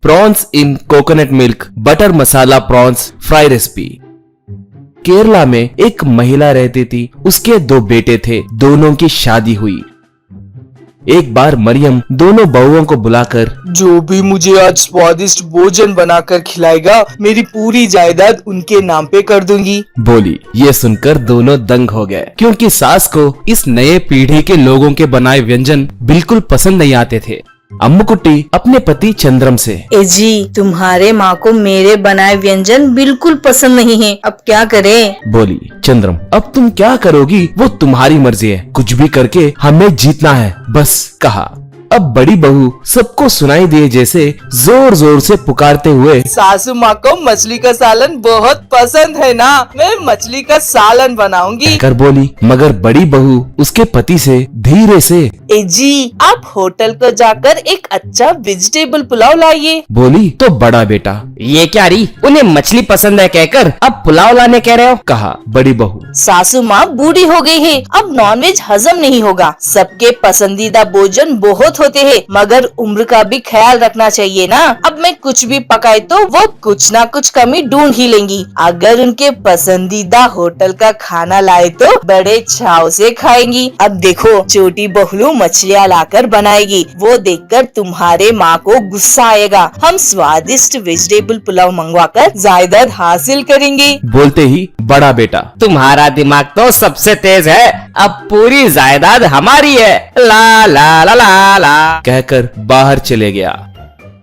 Prawns इन coconut milk butter मसाला prawns fry recipe. Kerala में एक महिला रहती थी, उसके 2 बेटे थे, दोनों की शादी हुई। एक बार मरियम दोनों बहुओं को बुलाकर, जो भी मुझे आज स्वादिष्ट भोजन बनाकर खिलाएगा, मेरी पूरी जायदाद उनके नाम पे कर दूंगी, बोली। ये सुनकर दोनों दंग हो गए, क्योंकि सास को इस नए पीढ़ी के लोगों के बनाए व्यंजन बिल्कुल पसंद नहीं आते थे। अम्मू कुट्टी अपने पति चंद्रम से, ए जी, तुम्हारे माँ को मेरे बनाए व्यंजन बिल्कुल पसंद नहीं है, अब क्या करें? बोली। चंद्रम, अब तुम क्या करोगी वो तुम्हारी मर्जी है, कुछ भी करके हमें जीतना है बस, कहा। अब बड़ी बहू सबको सुनाई दिए जैसे जोर जोर से पुकारते हुए, सासू माँ को मछली का सालन बहुत पसंद है ना, मैं मछली का सालन बनाऊंगी, कर बोली। मगर बड़ी बहू उसके पति से धीरे से, ए जी, आप होटल को जाकर एक अच्छा वेजिटेबल पुलाव लाइए, बोली। तो बड़ा बेटा, ये क्या री, उन्हें मछली पसंद है कहकर अब पुलाव लाने कह रहे हो, कहा। बड़ी बहू, सासू माँ बूढ़ी हो गई है, अब नॉनवेज हजम नहीं होगा। सबके पसंदीदा भोजन बहुत होते हैं, मगर उम्र का भी ख्याल रखना चाहिए ना। अब मैं कुछ भी पकाए तो वो कुछ ना कुछ कमी ढूंढ ही लेंगी। अगर उनके पसंदीदा होटल का खाना लाए तो बड़े चाव से खाएंगी। अब देखो, छोटी बहू मछलियाँ लाकर बनाएगी, वो देखकर तुम्हारे माँ को गुस्सा आएगा। हम स्वादिष्ट वेजिटेबल पुलाव मंगवाकर जायदाद हासिल करेंगे। बोलते ही बड़ा बेटा, तुम्हारा दिमाग तो सबसे तेज है, अब पूरी जायदाद हमारी है, ला ला ला ला ला कहकर बाहर चले गया।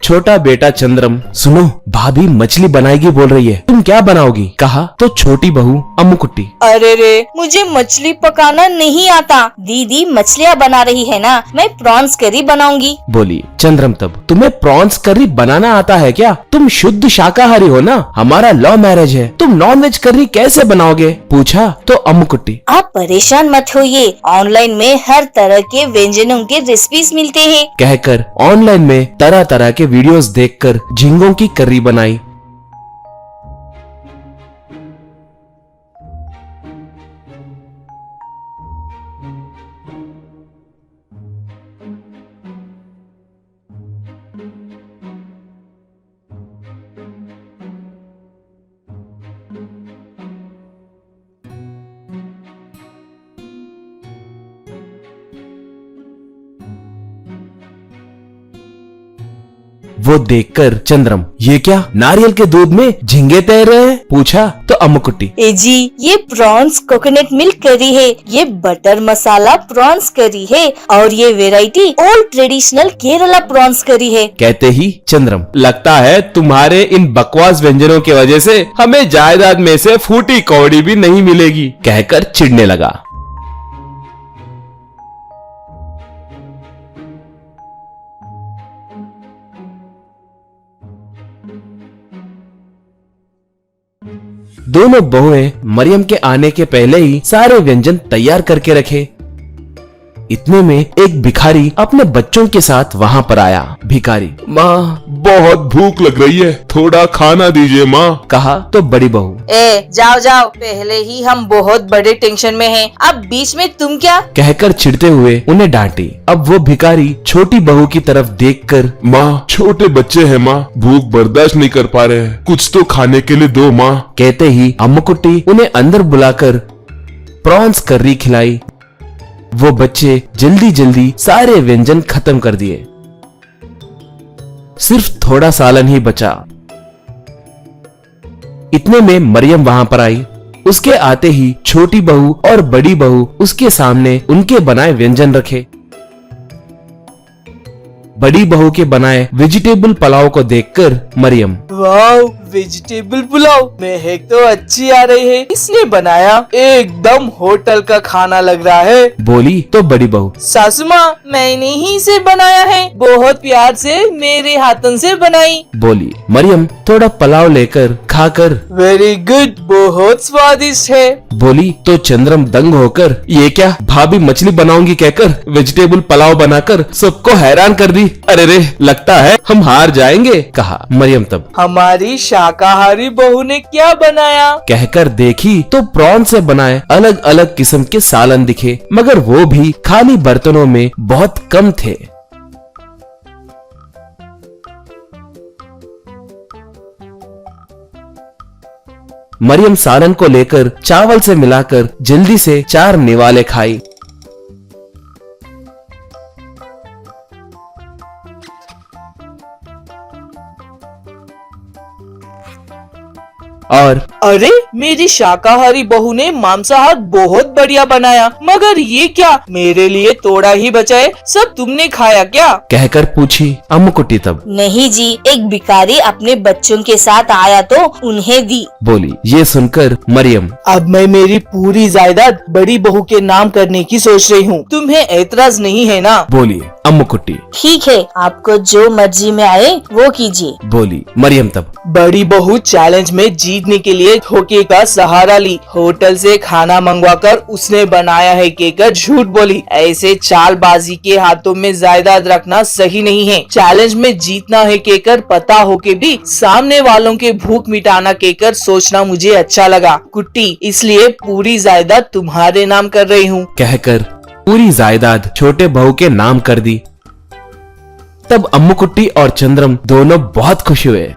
छोटा बेटा चंद्रम, सुनो, भाभी मछली बनाएगी बोल रही है, तुम क्या बनाओगी, कहा। तो छोटी बहू अम्मू कुट्टी, अरे रे, मुझे मछली पकाना नहीं आता। दीदी मछलियाँ बना रही है ना, मैं प्रॉन्स करी बनाऊंगी, बोली। चंद्रम, तब तुम्हें प्रॉन्स करी बनाना आता है क्या? तुम शुद्ध शाकाहारी हो ना, हमारा लव मैरिज है, तुम नॉनवेज करी कैसे बनाओगे, पूछा। तो अम्मू कुट्टी, आप परेशान मत होइए, ऑनलाइन में हर तरह के व्यंजनों के रेसिपीज मिलते हैं। कहकर ऑनलाइन में तरह तरह के वीडियोस देखकर झींगों की करी बनाई। वो देखकर चंद्रम, ये क्या, नारियल के दूध में झींगे तैर रहे हैं, पूछा। तो अम्मू कुट्टी, ए जी, ये प्रॉन्स कोकोनट मिल्क करी है, ये बटर मसाला प्रॉन्स करी है, और ये variety old traditional Kerala prawns करी है। कहते ही चंद्रम, लगता है तुम्हारे इन बकवास व्यंजनों की वजह से हमें जायदाद में से फूटी कौड़ी भी नहीं मिलेगी, कहकर चिढ़ने लगा। दोनों बहुएं मरियम के आने के पहले ही सारे व्यंजन तैयार करके रखे। इतने में एक भिखारी अपने बच्चों के साथ वहाँ पर आया। भिखारी, माँ बहुत भूख लग रही है, थोड़ा खाना दीजिए माँ, कहा। तो बड़ी बहू, ए जाओ जाओ, पहले ही हम बहुत बड़े टेंशन में हैं, अब बीच में तुम क्या, कहकर चिढ़ते हुए उन्हें डांटी। अब वो भिखारी छोटी बहू की तरफ देखकर, माँ छोटे बच्चे हैं माँ, भूख बर्दाश्त नहीं कर पा रहे हैं, कुछ तो खाने के लिए दो माँ, कहते ही अम्मू कुट्टी उन्हें अंदर बुलाकर प्रॉन्स करी खिलाई। वो बच्चे जल्दी जल्दी सारे व्यंजन खत्म कर दिए, सिर्फ थोड़ा सालन ही बचा। इतने में मरियम वहां पर आई। उसके आते ही छोटी बहू और बड़ी बहू उसके सामने उनके बनाए व्यंजन रखे। बड़ी बहू के बनाए वेजिटेबल पुलाव को देखकर मरियम, वाव, वेजिटेबल पुलाव, महक तो अच्छी आ रही है, इसने बनाया, एकदम होटल का खाना लग रहा है, बोली। तो बड़ी बहू, सासू माँ, मैंने ही इसे बनाया है, बहुत प्यार से मेरे हाथों से बनाई, बोली। मरियम थोड़ा पुलाव लेकर खाकर, वेरी गुड, बहुत स्वादिष्ट है, बोली। तो चंद्रम दंग होकर, ये क्या, भाभी मछली बनाऊंगी कहकर वेजिटेबल पुलाव बनाकर सबको हैरान कर दी, अरे रे, लगता है हम हार जाएंगे, कहा। मरियम तब, हमारी शाकाहारी बहू ने क्या बनाया, कहकर देखी तो प्रॉन से बनाए अलग अलग किस्म के सालन दिखे, मगर वो भी खाली बर्तनों में बहुत कम थे। मरियम सालन को लेकर चावल से मिलाकर जल्दी से 4 निवाले खाई। और अरे मेरी शाकाहारी बहू ने मांसाहार बहुत बढ़िया बनाया, मगर ये क्या मेरे लिए थोड़ा ही बचा है, सब तुमने खाया क्या? कहकर पूछी अम्मू कुट्टी। तब नहीं जी, एक भिखारी अपने बच्चों के साथ आया तो उन्हें दी। बोली। ये सुनकर मरियम, अब मैं मेरी पूरी जायदाद बड़ी बहू के नाम करने की सोच रही हूँ, तुम्हें ऐतराज नहीं है ना? बोली अम्मू कुट्टी। ठीक है, आपको जो मर्जी में आए वो कीजिए। बोली मरियम। तब बड़ी बहू चैलेंज में जीतने के लिए धोखे का सहारा ली। होटल से खाना मंगवाकर उसने बनाया है कहकर झूठ बोली। ऐसे चालबाजी के हाथों में जायदाद रखना सही नहीं है। चैलेंज में जीतना है कहकर पता होके भी सामने वालों के भूख मिटाना कहकर सोचना मुझे अच्छा लगा कुट्टी, इसलिए पूरी जायदाद तुम्हारे नाम कर रही हूँ। कहकर पूरी जायदाद छोटे बहू के नाम कर दी। तब अम्मू कुट्टी और चंद्रम दोनों बहुत खुश हुए।